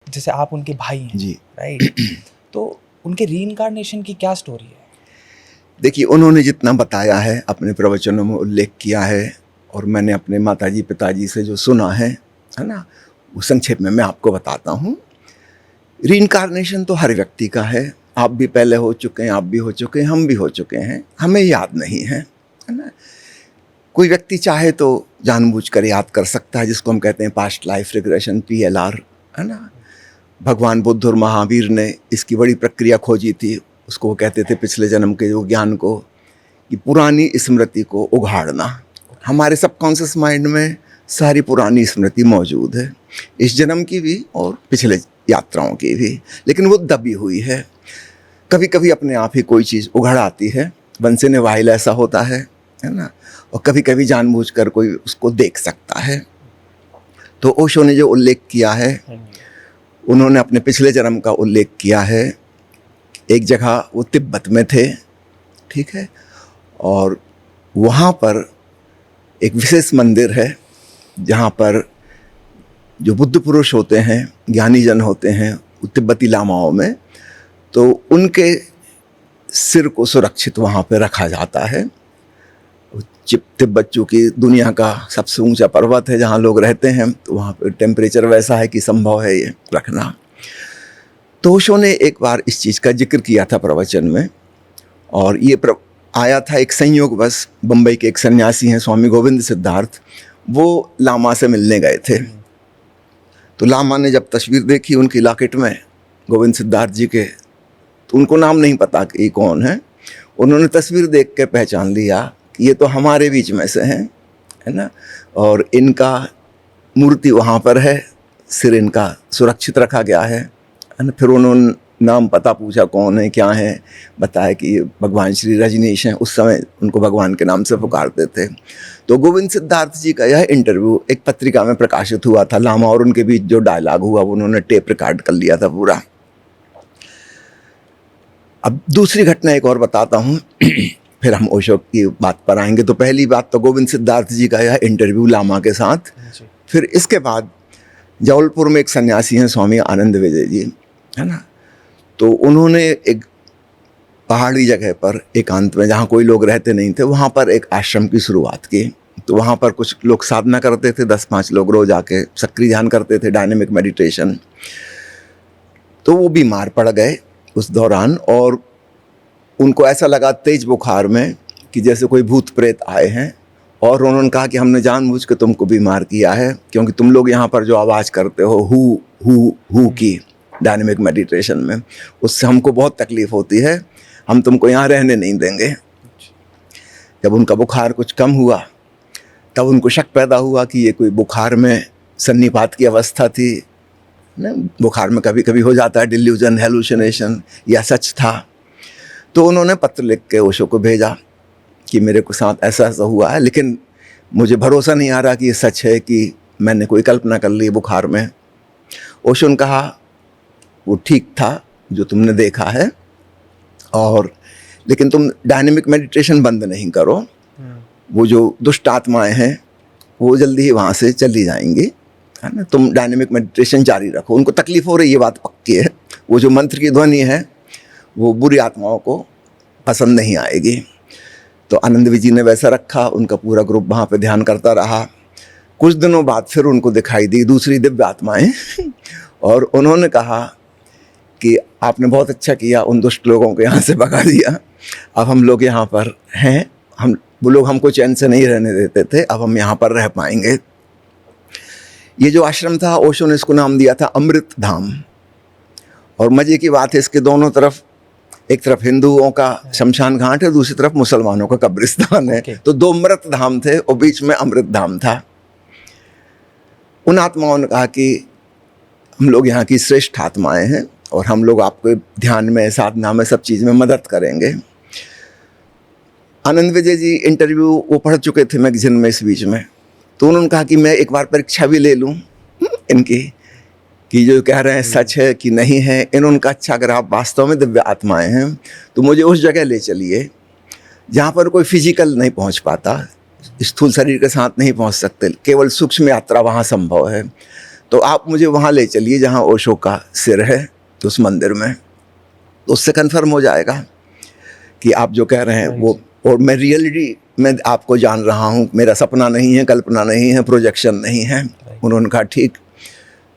जैसे आप उनके भाई हैं जी। राइट, तो उनके रीइंकार्नेशन की क्या स्टोरी है? देखिए, उन्होंने जितना बताया है अपने प्रवचनों में उल्लेख किया है, और मैंने अपने माताजी पिताजी से जो सुना है ना, वो संक्षेप में मैं आपको बताता हूँ। रीइंकार्नेशन तो हर व्यक्ति का है। आप भी पहले हो चुके हैं, आप भी हो चुके हैं, हम भी हो चुके हैं, हमें याद नहीं है ना। कोई व्यक्ति चाहे तो जानबूझकर याद कर सकता है, जिसको हम कहते हैं पास्ट लाइफ रिग्रेशन, PLR, है ना। भगवान बुद्ध और महावीर ने इसकी बड़ी प्रक्रिया खोजी थी। उसको वो कहते थे पिछले जन्म के जो ज्ञान को, कि पुरानी स्मृति को उघाड़ना। हमारे सबकॉन्शियस माइंड में सारी पुरानी स्मृति मौजूद है, इस जन्म की भी और पिछले यात्राओं की भी, लेकिन वो दबी हुई है। कभी कभी अपने आप ही कोई चीज़ उघड़ आती है, वंस इन ए वाइल ऐसा होता है ना। और कभी कभी जानबूझकर कोई उसको देख सकता है। तो ओशो ने जो उल्लेख किया है, उन्होंने अपने पिछले जन्म का उल्लेख किया है। एक जगह वो तिब्बत में थे, ठीक है, और वहाँ पर एक विशेष मंदिर है जहाँ पर जो बुद्ध पुरुष होते हैं, ज्ञानी जन होते हैं तिब्बती लामाओं में, तो उनके सिर को सुरक्षित वहाँ पे रखा जाता है। तिब्बत चूँकि दुनिया का सबसे ऊंचा पर्वत है जहाँ लोग रहते हैं, तो वहाँ पे टेम्परेचर वैसा है कि संभव है ये रखना। तो ओशो ने एक बार इस चीज़ का जिक्र किया था प्रवचन में, और ये आया था एक संयोग बस। बम्बई के एक सन्यासी हैं स्वामी गोविंद सिद्धार्थ, वो लामा से मिलने गए थे। तो लामा ने जब तस्वीर देखी उनकी लॉकेट में गोविंद सिद्धार्थ जी के, तो उनको नाम नहीं पता कि ये कौन है। उन्होंने तस्वीर देख के पहचान लिया कि ये तो हमारे बीच में से हैं, है ना, और इनका मूर्ति वहाँ पर है, सिर इनका सुरक्षित रखा गया है ना। फिर उन्होंने नाम पता पूछा कौन है क्या है, बताया कि ये भगवान श्री रजनीश हैं। उस समय उनको भगवान के नाम से पुकारते थे। तो गोविंद सिद्धार्थ जी का यह इंटरव्यू एक पत्रिका में प्रकाशित हुआ था। लामा और उनके बीच जो डायलॉग हुआ वो उन्होंने टेप रिकॉर्ड कर लिया था पूरा। अब दूसरी घटना एक और बताता हूँ, फिर हम ओशो की बात पर आएंगे। तो पहली बात तो गोविंद सिद्धार्थ जी का यह इंटरव्यू लामा के साथ। फिर इसके बाद जबलपुर में एक सन्यासी हैं स्वामी आनंद विजय जी, है ना। तो उन्होंने एक पहाड़ी जगह पर एकांत में, जहाँ कोई लोग रहते नहीं थे, वहाँ पर एक आश्रम की शुरुआत की। तो वहाँ पर कुछ लोग साधना करते थे, 10-5 लोग रोज आके सक्रिय ध्यान करते थे, डायनेमिक मेडिटेशन। तो वो बीमार पड़ गए उस दौरान, और उनको ऐसा लगा तेज बुखार में कि जैसे कोई भूत प्रेत आए हैं। और उन्होंने कहा कि हमने जानबूझ के तुमको बीमार किया है, क्योंकि तुम लोग यहाँ पर जो आवाज़ करते हो हु हु हु की डायनेमिक मेडिटेशन में, उससे हमको बहुत तकलीफ़ होती है, हम तुमको यहाँ रहने नहीं देंगे। जब उनका बुखार कुछ कम हुआ तब उनको शक पैदा हुआ कि ये कोई बुखार में सन्निपात की अवस्था थी ना। बुखार में कभी कभी हो जाता है डिल्यूजन, हेलुसिनेशन, या सच था। तो उन्होंने पत्र लिख के ओशो को भेजा कि मेरे को साथ ऐसा ऐसा हुआ है, लेकिन मुझे भरोसा नहीं आ रहा कि ये सच है कि मैंने कोई कल्पना कर ली बुखार में। ओशो ने कहा वो ठीक था जो तुमने देखा है, और लेकिन तुम डायनेमिक मेडिटेशन बंद नहीं करो। वो जो दुष्ट आत्माएं हैं वो जल्दी ही वहाँ से चली जाएंगी, है ना। तुम डायनेमिक मेडिटेशन जारी रखो। उनको तकलीफ हो रही, ये बात पक्की है। वो जो मंत्र की ध्वनि है वो बुरी आत्माओं को पसंद नहीं आएगी। तो आनंद विजी ने वैसा रखा, उनका पूरा ग्रुप वहाँ पे ध्यान करता रहा। कुछ दिनों बाद फिर उनको दिखाई दी दूसरी दिव्य आत्माएं और उन्होंने कहा कि आपने बहुत अच्छा किया, उन दुष्ट लोगों को यहाँ से भगा दिया। अब हम लोग यहाँ पर हैं, वो लोग हमको चैन से नहीं रहने देते थे, अब हम यहाँ पर रह पाएंगे। ये जो आश्रम था ओशो ने इसको नाम दिया था अमृत धाम। और मजे की बात है, इसके दोनों तरफ, एक तरफ हिंदुओं का शमशान घाट है, दूसरी तरफ मुसलमानों का कब्रिस्तान है। तो 2 मृत धाम थे और बीच में अमृत धाम था। उन आत्माओं ने कहा कि हम लोग यहाँ की श्रेष्ठ आत्माएं हैं और हम लोग आपको ध्यान में, साधना में, सब चीज़ में मदद करेंगे। आनंद विजय जी इंटरव्यू वो पढ़ चुके थे मैगजीन में इस बीच में। तो उन्होंने कहा कि मैं एक बार परीक्षा भी ले लूँ इनकी, कि जो कह रहे हैं सच है कि नहीं है। इन्होंने कहा अच्छा, अगर आप वास्तव में दिव्य आत्माएं हैं तो मुझे उस जगह ले चलिए जहाँ पर कोई फिजिकल नहीं पहुँच पाता, स्थूल शरीर के साथ नहीं पहुँच सकते, केवल सूक्ष्म यात्रा वहाँ संभव है। तो आप मुझे वहाँ ले चलिए जहाँ ओशो का सिर है, उस मंदिर में, तो उससे कन्फर्म हो जाएगा कि आप जो कह रहे हैं वो, और मैं रियलिटी में आपको जान रहा हूँ, मेरा सपना नहीं है, कल्पना नहीं है, प्रोजेक्शन नहीं है। उन्होंने कहा ठीक।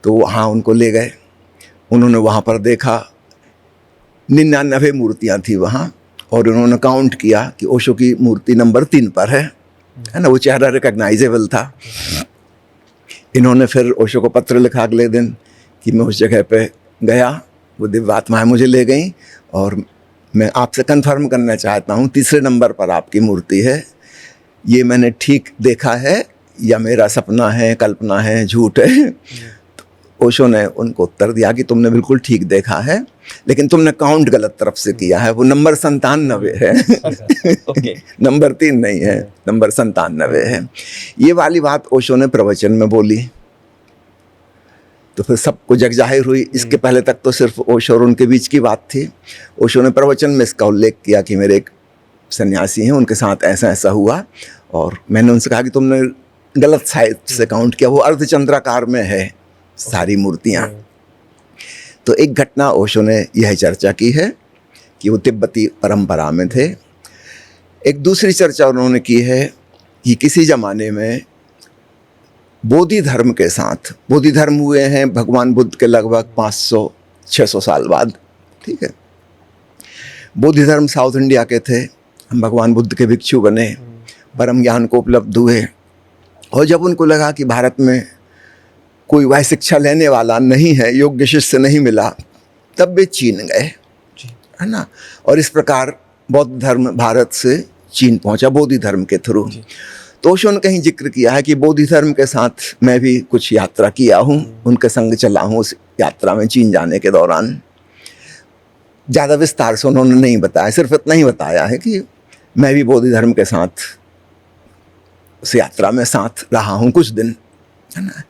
तो वहाँ उनको ले गए, उन्होंने वहाँ पर देखा 99 मूर्तियाँ थी वहाँ, और उन्होंने काउंट किया कि ओशो की मूर्ति नंबर 3 पर है ना, वो चेहरा रिकग्नाइजेबल था। इन्होंने फिर ओशो को पत्र लिखा अगले दिन कि मैं उस जगह पे गया, वो दिव्य आत्माएं मुझे ले गई, और मैं आपसे कंफर्म करना चाहता हूँ 3 नंबर पर आपकी मूर्ति है, ये मैंने ठीक देखा है या मेरा सपना है, कल्पना है, झूठ है? तो ओशो ने उनको उत्तर दिया कि तुमने बिल्कुल ठीक देखा है, लेकिन तुमने काउंट गलत तरफ से किया है, वो नंबर 97 है। नंबर 3 नहीं है, नंबर 97 है। ये वाली बात ओशो ने प्रवचन में बोली, तो फिर सबको जग जाहिर हुई। इसके पहले तक तो सिर्फ ओशो और उनके बीच की बात थी। ओशो ने प्रवचन में इसका उल्लेख किया कि मेरे एक सन्यासी हैं, उनके साथ ऐसा ऐसा हुआ, और मैंने उनसे कहा कि तुमने गलत साइड से काउंट किया, वो अर्धचंद्राकार में है सारी मूर्तियाँ। तो एक घटना ओशो ने यह चर्चा की है कि वो तिब्बती परंपरा में थे। एक दूसरी चर्चा उन्होंने की है कि किसी ज़माने में बोधि धर्म के साथ, बोधि धर्म हुए हैं भगवान बुद्ध के लगभग 500-600 साल बाद, ठीक है। बोधि धर्म साउथ इंडिया के थे, हम भगवान बुद्ध के भिक्षु बने, परम ज्ञान को उपलब्ध हुए, और जब उनको लगा कि भारत में कोई वह शिक्षा लेने वाला नहीं है, योग्य शिष्य नहीं मिला, तब वे चीन गए, है ना। और इस प्रकार बौद्ध धर्म भारत से चीन पहुंचा बोधि धर्म के थ्रू। तो ओशो ने कहीं जिक्र किया है कि बोधि धर्म के साथ मैं भी कुछ यात्रा किया हूँ, उनके संग चला हूँ उस यात्रा में चीन जाने के दौरान। ज़्यादा विस्तार से उन्होंने नहीं बताया, सिर्फ इतना ही बताया है कि मैं भी बोधि धर्म के साथ उस यात्रा में साथ रहा हूँ कुछ दिन, है ना।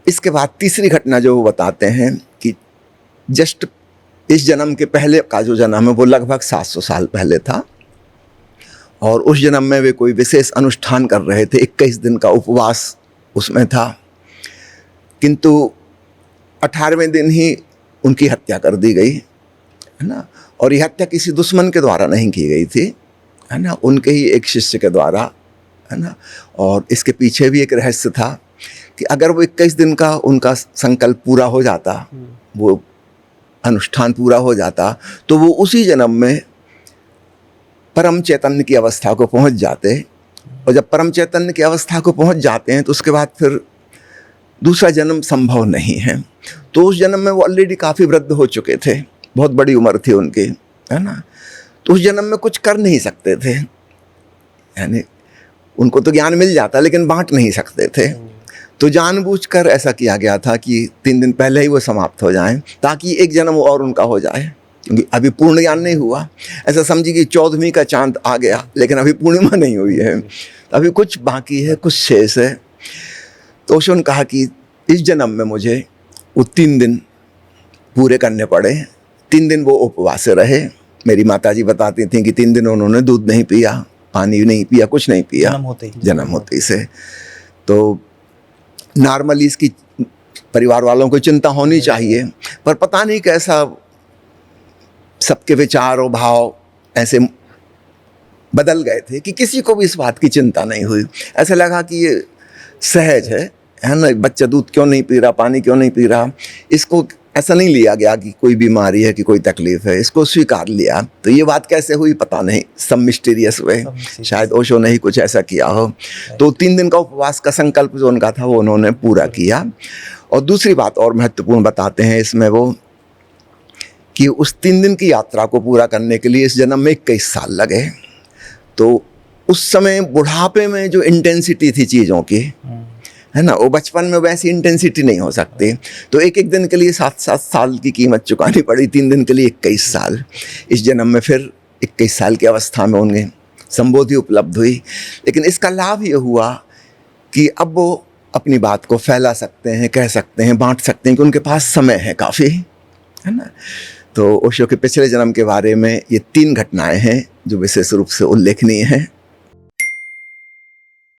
इसके बाद तीसरी घटना जो वो बताते हैं कि जस्ट इस जन्म के पहले का जो जन्म है वो लगभग 700 साल पहले था, और उस जन्म में वे कोई विशेष अनुष्ठान कर रहे थे, 21 दिन का उपवास उसमें था, किंतु 18वें दिन ही उनकी हत्या कर दी गई, है ना। और ये हत्या किसी दुश्मन के द्वारा नहीं की गई थी, है ना, उनके ही एक शिष्य के द्वारा, है ना। और इसके पीछे भी एक रहस्य था कि अगर वो 21 दिन का उनका संकल्प पूरा हो जाता, वो अनुष्ठान पूरा हो जाता, तो वो उसी जन्म में परम चैतन्य की अवस्था को पहुंच जाते, और जब परम चैतन्य की अवस्था को पहुंच जाते हैं तो उसके बाद फिर दूसरा जन्म संभव नहीं है। तो उस जन्म में वो ऑलरेडी काफ़ी वृद्ध हो चुके थे, बहुत बड़ी उम्र थी उनकी, है ना। तो उस जन्म में कुछ कर नहीं सकते थे, यानी उनको तो ज्ञान मिल जाता लेकिन बांट नहीं सकते थे। तो जानबूझकर ऐसा किया गया था कि 3 दिन पहले ही वो समाप्त हो जाएं, ताकि एक जन्म और उनका हो जाए, क्योंकि अभी पूर्ण ज्ञान नहीं हुआ। ऐसा समझिए कि 14वीं का चांद आ गया लेकिन अभी पूर्णिमा नहीं हुई है, अभी कुछ बाकी है, कुछ शेष है। तो ओशो ने कहा कि इस जन्म में मुझे वो 3 दिन पूरे करने पड़े। 3 दिन वो उपवास रहे। मेरी माताजी बताती थी कि 3 दिन उन्होंने दूध नहीं पिया, पानी नहीं पिया, कुछ नहीं पिया जन्म होते ही से। तो नॉर्मली इसकी परिवार वालों को चिंता होनी चाहिए, पर पता नहीं कैसा सबके विचार और भाव ऐसे बदल गए थे कि किसी को भी इस बात की चिंता नहीं हुई। ऐसा लगा कि ये सहज है ना, बच्चा दूध क्यों नहीं पी रहा, पानी क्यों नहीं पी रहा, इसको ऐसा नहीं लिया गया कि कोई बीमारी है कि कोई तकलीफ है, इसको स्वीकार लिया। तो ये बात कैसे हुई पता नहीं, सब मिस्टीरियस वे, शायद ओशो ने ही कुछ ऐसा किया हो। तो 3 दिन का उपवास का संकल्प जो उनका था वो उन्होंने पूरा किया। और दूसरी बात और महत्वपूर्ण बताते हैं इसमें वो कि उस 3 दिन की यात्रा को पूरा करने के लिए इस जन्म में 21 साल लगे। तो उस समय बुढ़ापे में जो इंटेंसिटी थी चीज़ों की, है ना, वो बचपन में वैसी इंटेंसिटी नहीं हो सकती। तो एक एक दिन के लिए 7-7 साल की कीमत चुकानी पड़ी, 3 दिन के लिए 21 साल। इस जन्म में फिर 21 साल की अवस्था में उन्हें संबोधि उपलब्ध हुई। लेकिन इसका लाभ ये हुआ कि अब वो अपनी बात को फैला सकते हैं, कह सकते हैं, बांट सकते हैं कि उनके पास समय है काफ़ी, है ना। तो ओशो के पिछले जन्म के बारे में ये 3 घटनाएं हैं जो विशेष रूप से उल्लेखनीय हैं।